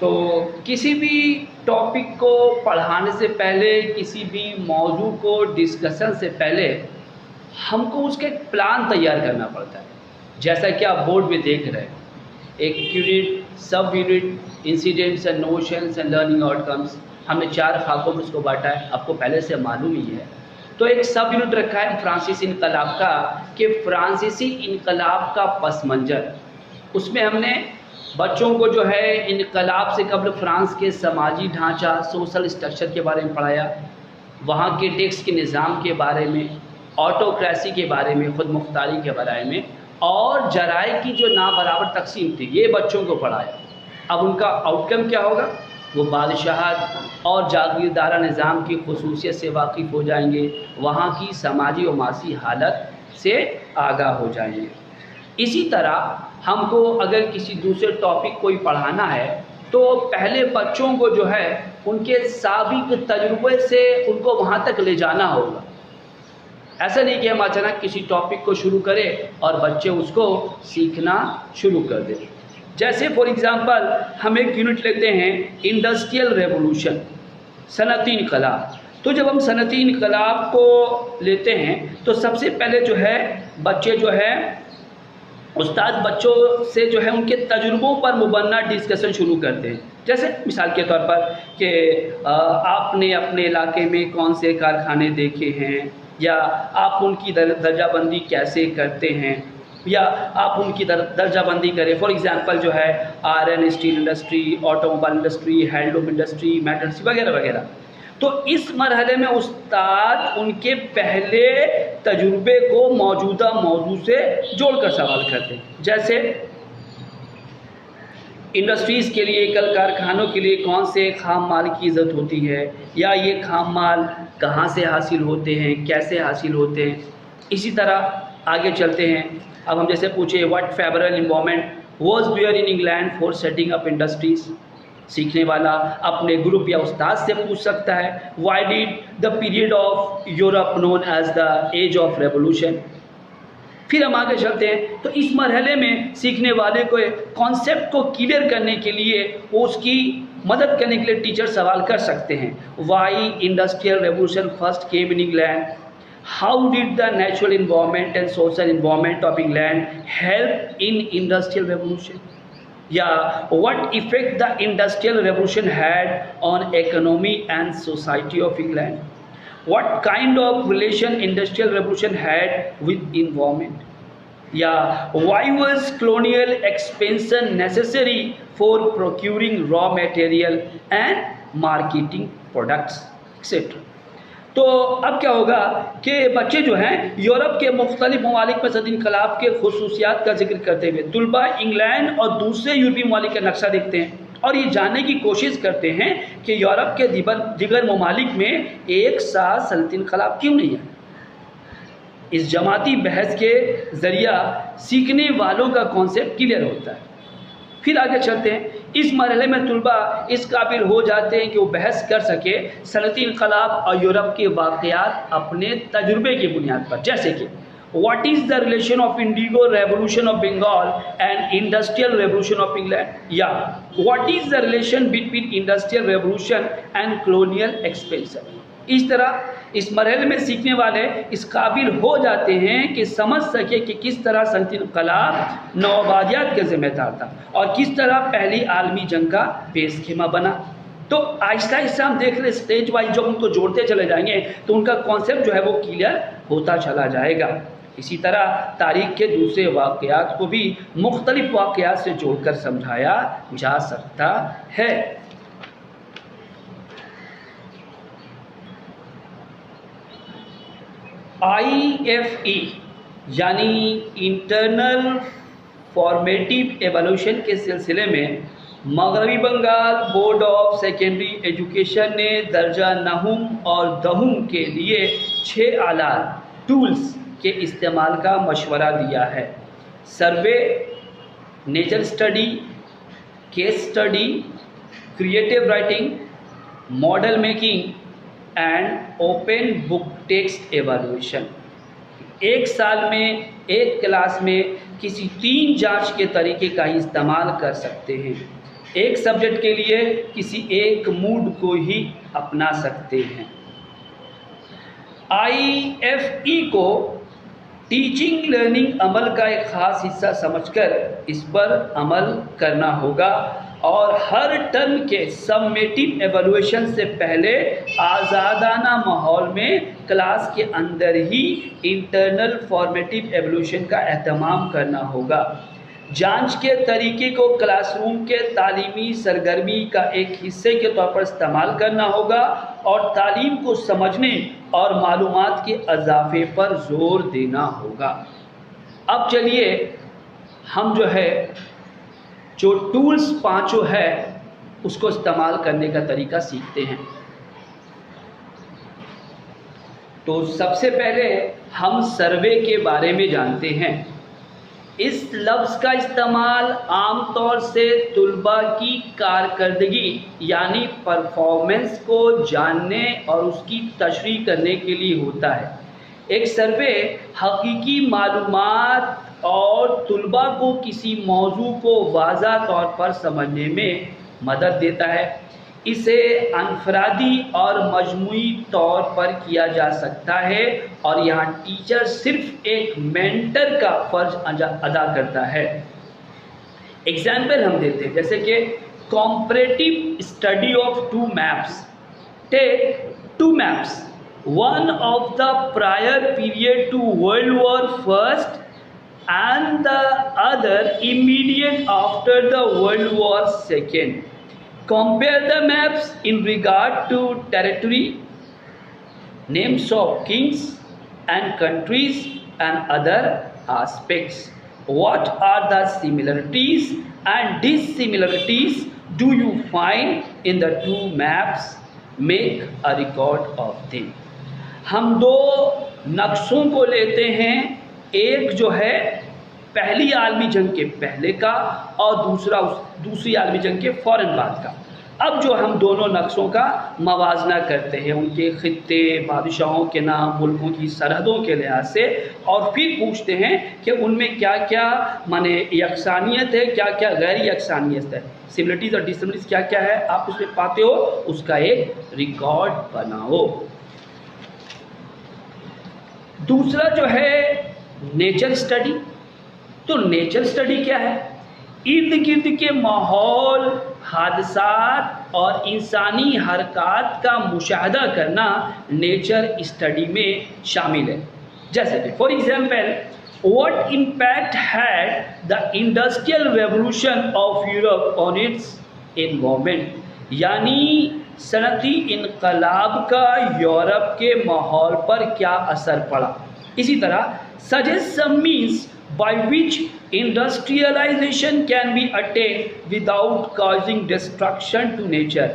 तो किसी भी टॉपिक को पढ़ाने से पहले, किसी भी मौजू को डिस्कशन से पहले हमको उसका एक प्लान तैयार करना पड़ता है। जैसा कि आप बोर्ड में देख रहे हैं, एक यूनिट, सब unit, incidents and notions and learning outcomes, हमने 4 खाकों में उसको बांटा है, आपको पहले से मालूम ही है। तो एक सब यूनिट रखा है फ्रांसीसी इनकलाब का, कि फ्रांसीसी इनकलाब का पस मंज़र। उसमें हमने बच्चों को जो है इनकलाब से कबल फ्रांस के समाजी ढांचा, सोशल स्ट्रक्चर के बारे में पढ़ाया, वहाँ के टैक्स के निज़ाम के बारे में, ऑटोक्रेसी के बारे में, खुद मुख्तारी के बारे में, और जराए की जो नाबराबर तकसीम थी, ये बच्चों को पढ़ाया। अब उनका आउटकम क्या होगा? वो बादशाहत और जागीरदारा निज़ाम की खसूसियत से वाकिफ़ हो जाएंगे, वहाँ की समाजी और मासी हालत से आगाह हो जाएंगे। इसी तरह हमको अगर किसी दूसरे टॉपिक कोई पढ़ाना है तो पहले बच्चों को जो है उनके साबिक तजुर्बे से उनको वहाँ तक ले जाना होगा। ऐसा नहीं कि हम अचानक किसी टॉपिक को शुरू करें और बच्चे उसको सीखना शुरू कर दें। जैसे फॉर एग्ज़ाम्पल हम एक यूनिट लेते हैं इंडस्ट्रियल रेवोल्यूशन, सनअती इनकलाब। तो जब हम सनअती इनकलाब को लेते हैं तो सबसे पहले जो है बच्चे जो है उस्ताद बच्चों से जो है उनके तजुर्बों पर मुबन्ना डिस्कशन शुरू करते हैं। जैसे मिसाल के तौर पर कि आपने अपने इलाके में कौन से कारखाने देखे हैं, या आप उनकी दर्जाबंदी कैसे करते हैं, या आप उनकी दर्जाबंदी करें। फॉर एग्ज़ाम्पल जो है iron steel industry, automobile industry, handloom industry, metals वगैरह वगैरह। तो इस मरहले में उस्ताद उनके पहले तजुर्बे को मौजूदा मौजू से जोड़कर सवाल करते हैं। जैसे इंडस्ट्रीज़ के लिए, कल कारखानों के लिए कौन से खाम माल की ज़रूरत होती है, या ये खाम माल कहाँ से हासिल होते हैं, कैसे हासिल होते हैं। इसी तरह आगे चलते हैं। अब हम जैसे पूछे what favourable environment was there in England for setting up industries. सीखने वाला अपने ग्रुप या उस्ताद से पूछ सकता है why did the period of Europe known as the age of revolution. फिर हम आगे चलते हैं। तो इस मरहले में सीखने वाले को कॉन्सेप्ट को क्लियर करने के लिए उसकी मदद करने के लिए टीचर सवाल कर सकते हैं why industrial revolution first came in England, how did the natural environment and social environment of England help in industrial revolution, या what effect the industrial revolution had on economy and society of England, what kind of relation industrial revolution had with environment, या why was colonial expansion necessary for procuring raw material and marketing products etc। तो अब क्या होगा कि बच्चे जो हैं Europe के मुख्तलिफ ममालिक में सनअती इनकलाब के खसूसियात का जिक्र करते हुए तुलबा इंग्लैंड और दूसरे यूरोपीय ममालिक का नक्शा देखते हैं और ये जानने की कोशिश करते हैं कि यूरोप के दिगर ममालिक में एक साथ सनअती इनकलाब क्यों नहीं है। इस जमाती बहस के ज़रिया सीखने वालों का कॉन्सेप्ट क्लियर होता है। फिर आगे चलते हैं। इस मरहले में तुलबा इस काबिल हो जाते हैं कि वो बहस कर सके सनअती इनकलाब और यूरोप के वाक़यात अपने तजुर्बे की बुनियाद पर। जैसे कि what is the relation of indigo revolution of Bengal and industrial revolution of England, या what is the relation between industrial revolution and colonial expansion. इस तरह इस मरहले में सीखने वाले इस काबिल हो जाते हैं कि समझ सके कि किस तरह सनअती इनकलाब नौआबादियात का जिम्मेदार था और किस तरह पहली आलमी जंग का पेशखेमा बना। तो आहिस्ता आहिस्ता हम देख रहे स्टेज वाइज जब उनको जोड़ते चले जाएंगे तो उनका कॉन्सेप्ट जो है वो क्लियर होता चला जाएगा। इसी तरह तारीख़ के दूसरे वाक़यात को भी मुख्तलिफ वाक़यात से जोड़कर समझाया जा सकता है। IFE यानी इंटरनल फॉर्मेटिव एवोल्यूशन के सिलसिले में मगरबी Bengal board of secondary education ने दर्जा नहुम और दहुम के लिए 6 आलात टूल्स के इस्तेमाल का मशवरा दिया है। Survey, nature study, case study, creative writing, model making and open book text evaluation. एक साल में एक क्लास में किसी 3 जांच के तरीके का ही इस्तेमाल कर सकते हैं। एक सब्जेक्ट के लिए किसी एक मूड को ही अपना सकते हैं। IFE को टीचिंग लर्निंग अमल का एक ख़ास हिस्सा समझकर इस पर अमल करना होगा और हर टर्म के सबमेटिव एवल्यूएशन से पहले आज़ादाना माहौल में क्लास के अंदर ही इंटरनल फॉर्मेटिव एवल्यूएशन का एहतमाम करना होगा। जांच के तरीके को क्लासरूम के तालीमी सरगर्मी का एक हिस्से के तौर पर इस्तेमाल करना होगा और तालीम को समझने और मालूमात के इजाफे पर जोर देना होगा। अब चलिए हम जो टूल्स पांचों है उसको इस्तेमाल करने का तरीका सीखते हैं। तो सबसे पहले हम सर्वे के बारे में जानते हैं। इस लफ्ज़ का इस्तेमाल आमतौर से तुलबा की कारकर्दगी यानी परफॉर्मेंस को जानने और उसकी तशरीह करने के लिए होता है। एक सर्वे हकीकी मालूमात और तुलबा को किसी मौजू को वाज़ा तौर पर समझने में मदद देता है। इसे अनफरादी और मजमूई तौर पर किया जा सकता है और यहाँ टीचर सिर्फ एक मेंटर का फ़र्ज अदा करता है। एग्जाम्पल हम देते हैं, जैसे कि comparative study of two maps. Take two maps, one of the prior period to world war first and the other immediate after the World War II. Compare the maps in regard to territory, names of kings and countries and other aspects. What are the similarities and dissimilarities do you find in the two maps? Make a record of them. हम दो नक्शों को लेते हैं, एक जो है पहली आलमी जंग के पहले का और दूसरी आलमी जंग के फ़ौरन बाद का। अब जो हम दोनों नक्शों का मवाजना करते हैं, उनके खित्ते, बादशाहों के नाम, मुल्कों की सरहदों के लिहाज से, और फिर पूछते हैं कि उनमें क्या क्या माने यकसानियत है, क्या क्या गैर यकसानियत है, सिमिलरिटीज़ और डिससिमिलरिटीज़ क्या क्या है, आप उसमें पाते हो, उसका एक रिकॉर्ड बनाओ। दूसरा जो है नेचर स्टडी। तो नेचर स्टडी क्या है? इर्द गिर्द के माहौल, हादसात और इंसानी हरकत का मुशाहदा करना नेचर स्टडी में शामिल है। जैसे कि for example, what impact had the industrial revolution of Europe on it's environment, यानी सनती इनकलाब का यूरोप के माहौल पर क्या असर पड़ा। इसी तरह suggest some means by which industrialization can be attained without causing destruction to nature.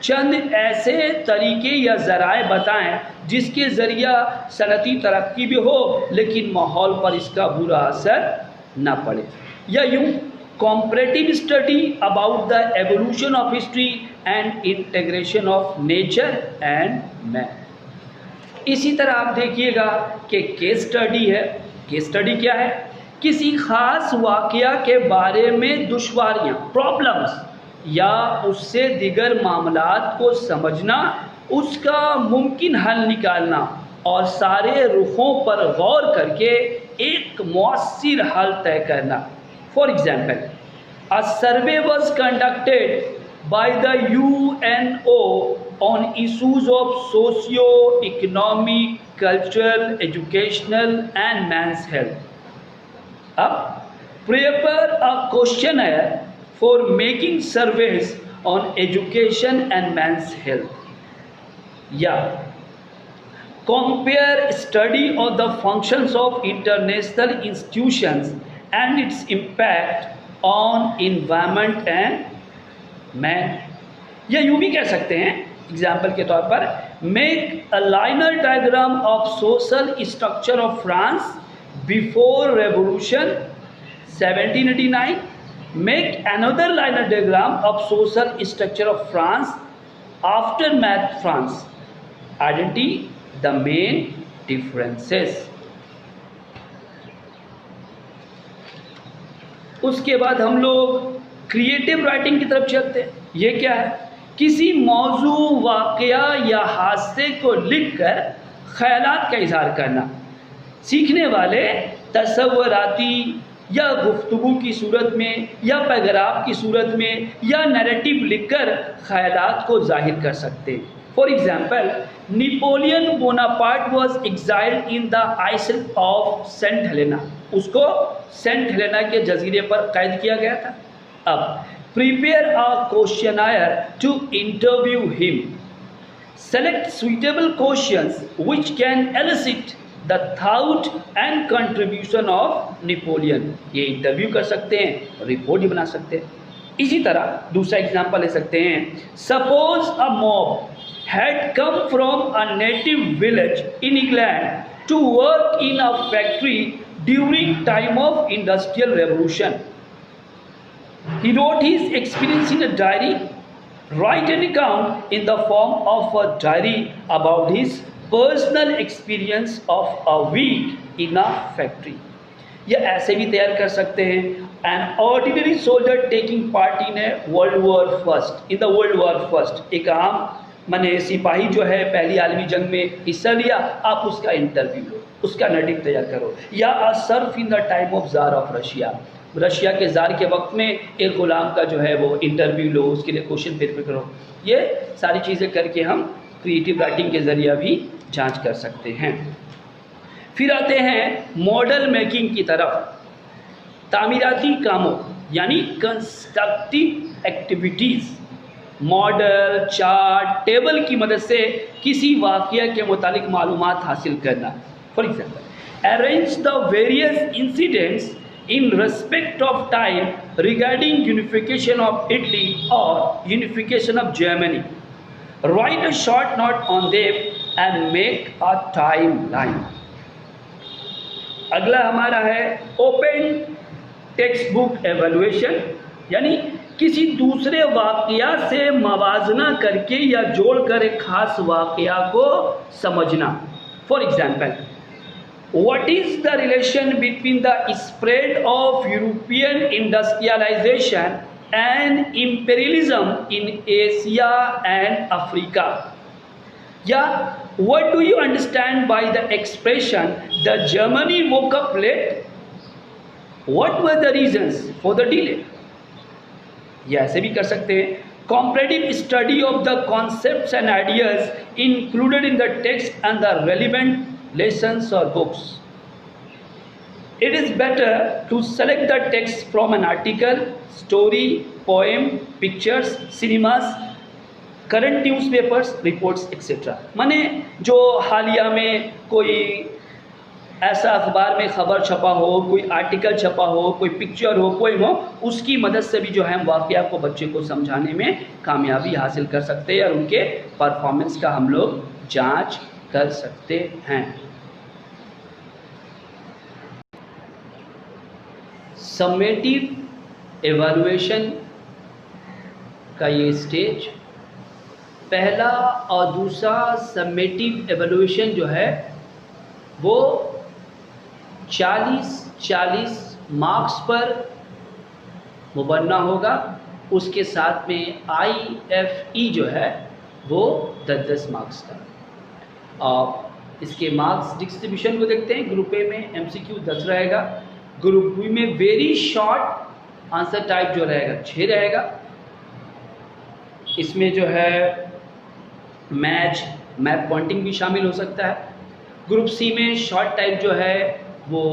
चंद ऐसे तरीके या ज़राए बताएं जिसके ज़रिया सनती तरक्की भी हो लेकिन माहौल पर इसका बुरा असर न पड़े। या यूँ comparative study about the evolution of history and integration of nature and man. इसी तरह आप देखिएगा कि केस स्टडी है। केस स्टडी क्या है? किसी ख़ास वाक़या के बारे में दुश्वारियाँ, प्रॉब्लम्स या उससे दिगर मामलात को समझना, उसका मुमकिन हल निकालना और सारे रुखों पर गौर करके एक मौसर हल तय करना। For example, a survey was conducted by the UNO on issues of socio-economic, cultural, educational and man's health. अब prepare a questionnaire for making surveys on education and man's health. या compare study of the functions of international institutions and its impact on environment and man. या यूँ भी कह सकते हैं example के तौर पर, make a liner diagram of social structure of France before revolution 1789, make another liner diagram of social structure of France after math France, identify the main differences. उसके बाद हम लोग क्रिएटिव राइटिंग की तरफ चलते हैं। ये क्या है? किसी मौजू, वाक़या या हादसे को लिखकर ख़यालात का इज़हार करना। सीखने वाले तसव्वुराती या गुफ्तगू की सूरत में या पैराग्राफ की सूरत में या नैरेटिव लिखकर ख़यालात को ज़ाहिर कर सकते हैं। For example, Napoleon Bonaparte was exiled in the island of Saint Helena. उसको सेंट हेलेना के जजीरे पर कैद किया गया था। अब prepare a questionnaire to interview him, select suitable questions which can elicit the thought and contribution of Napoleon. ये इंटरव्यू कर सकते हैं, रिपोर्ट भी बना सकते हैं। इसी तरह दूसरा एग्जांपल ले सकते हैं, suppose a mob had come from a native village in England to work in a factory during time of industrial revolution. He wrote his experience in a diary. Write an account in the form of a diary about his personal experience of a week in a factory. या ऐसे भी तैयार कर सकते हैं, an ordinary soldier taking part in a World War First, in the World War First, एक आम माने सिपाही जो है पहली आलमी जंग में हिस्सा लिया, आप उसका इंटरव्यू लो, उसका नरेटिव तैयार करो। या a serf in the time of tsar of Russia, Russia के ज़ार के वक्त में एक ग़ुलाम का जो है वो इंटरव्यू लो, उसके लिए क्वेश्चन प्रिपेयर करो। ये सारी चीज़ें करके हम क्रिएटिव राइटिंग के ज़रिए भी जांच कर सकते हैं। फिर आते हैं मॉडल मेकिंग की तरफ। तामीराती कामों यानी constructive activities, model, chart, table की मदद से किसी वाक़या के मुतालिक मालूमात हासिल करना। For example, arrange the various incidents in respect of time regarding unification of Italy और unification of Germany. Right a short note on them and make a time line. अगला हमारा है ओपन टेक्स्ट बुक एवेल्युएशन, यानी किसी दूसरे वाक़या से मवाजना करके या जोड़कर एक खास वाक़या को समझना। For example, what is the relation between the spread of European industrialisation and imperialism in Asia and Africa. या what do you understand by the expression the Germany woke up late, what were the reasons for the delay. ये ऐसे भी कर सकते हैं, comparative study of the concepts and ideas included in the text and the relevant lessons or books. It is better to select the text from an article, story, poem, pictures, cinemas, current newspapers, reports, etc. माने जो हालिया में कोई ऐसा अखबार में ख़बर छपा हो, कोई आर्टिकल छपा हो, कोई पिक्चर हो, पोएम हो, उसकी मदद से भी जो है हम वाक़या को बच्चे को समझाने में कामयाबी हासिल कर सकते हैं और उनके परफॉर्मेंस का हम लोग जांच कर सकते हैं। समेटिव एवैल्यूएशन का ये स्टेज, पहला और दूसरा समेटिव एवैल्यूएशन जो है वो 40-40 मार्क्स पर मुबन्ना होगा। उसके साथ में IFE जो है वो 10-10 मार्क्स का। और इसके मार्क्स डिस्ट्रीब्यूशन को देखते हैं। ग्रुप ए में MCQ 10 रहेगा, ग्रुप बी में वेरी शॉर्ट आंसर टाइप जो रहेगा 6 रहेगा। इसमें जो है मैप पॉइंटिंग भी शामिल हो सकता है। ग्रुप सी में शॉर्ट टाइप जो है वो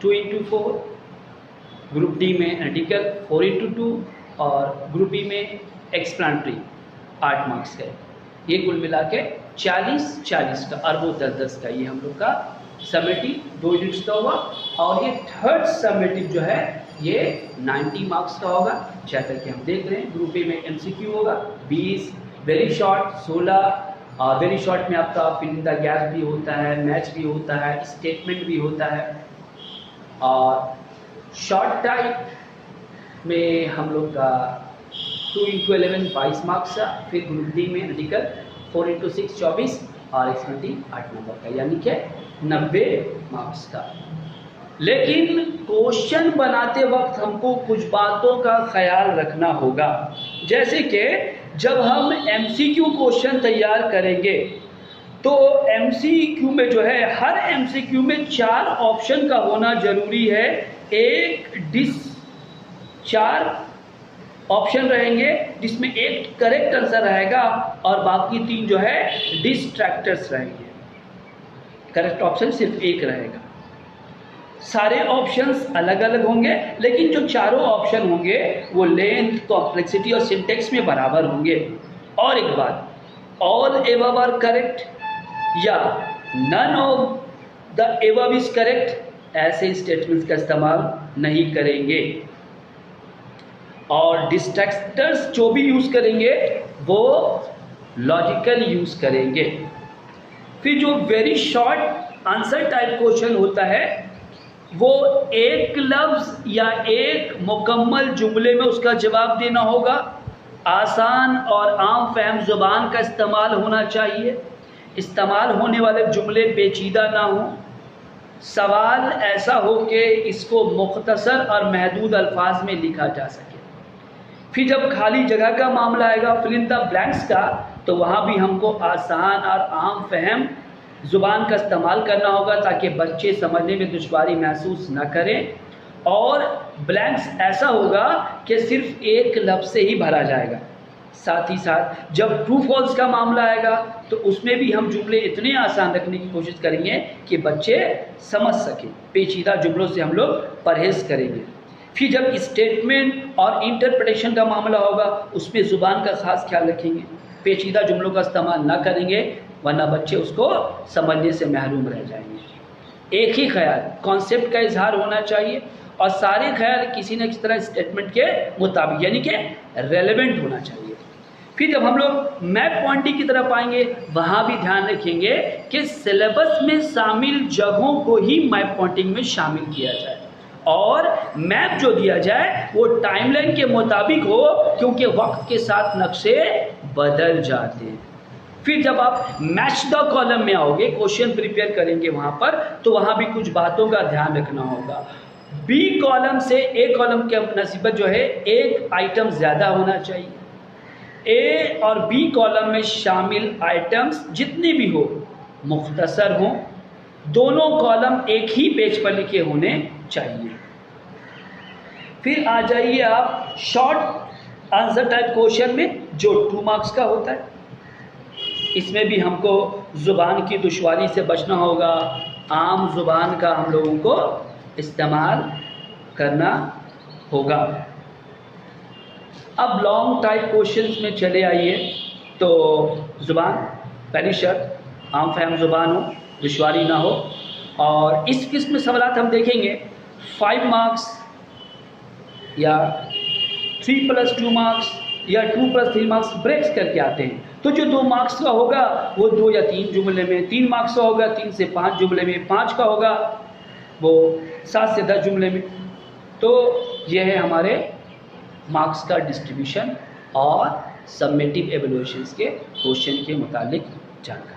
2x4, ग्रुप डी में एनालिटिकल 4x2 और ग्रुप बी में एक्सप्लेनेटरी 8 मार्क्स का। ये कुल मिला के 40-40 का और वो 10-10 का, ये हम लोग का समेटिव 2 यूनिट्स का होगा। और ये थर्ड समेटिव जो है ये 90 मार्क्स का होगा। जैसा कि हम देख रहे हैं ग्रुप ए में MCQ होगा 20, वेरी शॉर्ट 16, वेरी शॉर्ट में आपका फिल इन द गैप भी होता है, मैच भी होता है, स्टेटमेंट भी होता है। और शॉर्ट टाइप में हम लोग का 2x11 22 मार्क्स का। फिर ग्रुप डी में एनालिटिकल 4x6 24 और एक्सप्लेनेटरी 8 नंबर का, यानी कि 90 मार्क्स का। लेकिन क्वेश्चन बनाते वक्त हमको कुछ बातों का ख्याल रखना होगा। जैसे कि जब हम एमसीक्यू क्वेश्चन तैयार करेंगे तो एमसीक्यू में जो है, हर एमसीक्यू में 4 ऑप्शन का होना जरूरी है। चार ऑप्शन रहेंगे जिसमें एक करेक्ट आंसर रहेगा और बाकी 3 जो है डिस्ट्रैक्टर्स रहेंगे। करेक्ट ऑप्शन सिर्फ एक रहेगा। सारे ऑप्शंस अलग अलग होंगे, लेकिन जो चारों ऑप्शन होंगे वो लेंथ, कॉम्प्लेक्सिटी और सिंटेक्स में बराबर होंगे। और एक बात, ऑल एबव आर करेक्ट या none of the above is correct, ऐसे स्टेटमेंट्स का इस्तेमाल नहीं करेंगे। और डिस्ट्रैक्टर्स जो भी यूज करेंगे वो लॉजिकल यूज करेंगे। फिर जो very short answer type question होता है वो एक लफ्ज या एक मुकम्मल जुमले में उसका जवाब देना होगा। आसान और आम फहम ज़ुबान का इस्तेमाल होना चाहिए। इस्तेमाल होने वाले जुमले पेचीदा ना हो। सवाल ऐसा हो कि इसको मुख्तसर और महदूद अल्फाज में लिखा जा सके। फिर जब खाली जगह का मामला आएगा, फिल इन द ब्लैंक्स का, तो वहाँ भी हमको आसान और आम फहम ज़ुबान का इस्तेमाल करना होगा ताकि बच्चे समझने में दुश्वारी महसूस न करें। और ब्लैंक्स ऐसा होगा कि सिर्फ एक लफ्ज़ से ही भरा जाएगा। साथ ही साथ जब ट्रू फॉल्स का मामला आएगा तो उसमें भी हम जुमले इतने आसान रखने की कोशिश करेंगे कि बच्चे समझ सकें। पेचीदा जुमलों से हम लोग परहेज़ करेंगे। फिर जब स्टेटमेंट और इंटरप्रिटेशन का मामला होगा उसमें ज़ुबान का ख़ास ख्याल रखेंगे। पेचीदा जुमलों का इस्तेमाल ना करेंगे वरना बच्चे उसको समझने से महरूम रह जाएंगे। एक ही ख्याल, कॉन्सेप्ट का इजहार होना चाहिए और सारे ख्याल किसी न किसी तरह स्टेटमेंट के मुताबिक यानी कि रेलेवेंट होना चाहिए। फिर जब हम लोग मैप पॉइंटिंग की तरफ आएंगे वहाँ भी ध्यान रखेंगे कि सिलेबस में शामिल जगहों को ही मैप पॉइंटिंग में शामिल किया जाए और मैप जो दिया जाए वो टाइमलाइन के मुताबिक हो, क्योंकि वक्त के साथ नक्शे बदल जाते हैं। फिर जब आप मैच द कॉलम में आओगे, क्वेश्चन प्रिपेयर करेंगे वहाँ पर, तो वहाँ भी कुछ बातों का ध्यान रखना होगा। बी कॉलम से ए कॉलम के नस्बत जो है एक आइटम ज़्यादा होना चाहिए। ए और बी कॉलम में शामिल आइटम्स जितने भी हो मुख्तसर हों। दोनों कॉलम एक ही पेज पर लिखे होने चाहिए। फिर आ जाइए आप शॉर्ट आंसर टाइप क्वेश्चन में जो 2 मार्क्स का होता है। इसमें भी हमको ज़ुबान की दुश्वारी से बचना होगा। आम ज़ुबान का हम लोगों को इस्तेमाल करना होगा। अब लॉन्ग टाइप क्वेश्चंस में चले आइए। तो ज़ुबान, पहली शर्त आम फहम ज़ुबान हो, दुश्वारी ना हो। और इस किस्म में सवालात हम देखेंगे 5 मार्क्स या 3+2 मार्क्स या 2+3 मार्क्स ब्रेक्स करके आते हैं। तो जो 2 मार्क्स का होगा वो 2 या 3 जुमले में, 3 मार्क्स का होगा 3 से 5 जुमले में, 5 का होगा वो 7 से 10 जुमले में। तो यह है हमारे मार्क्स का डिस्ट्रीब्यूशन और सबमिटिव एवल्यूएशंस के क्वेश्चन के मुतालिक जानकारी।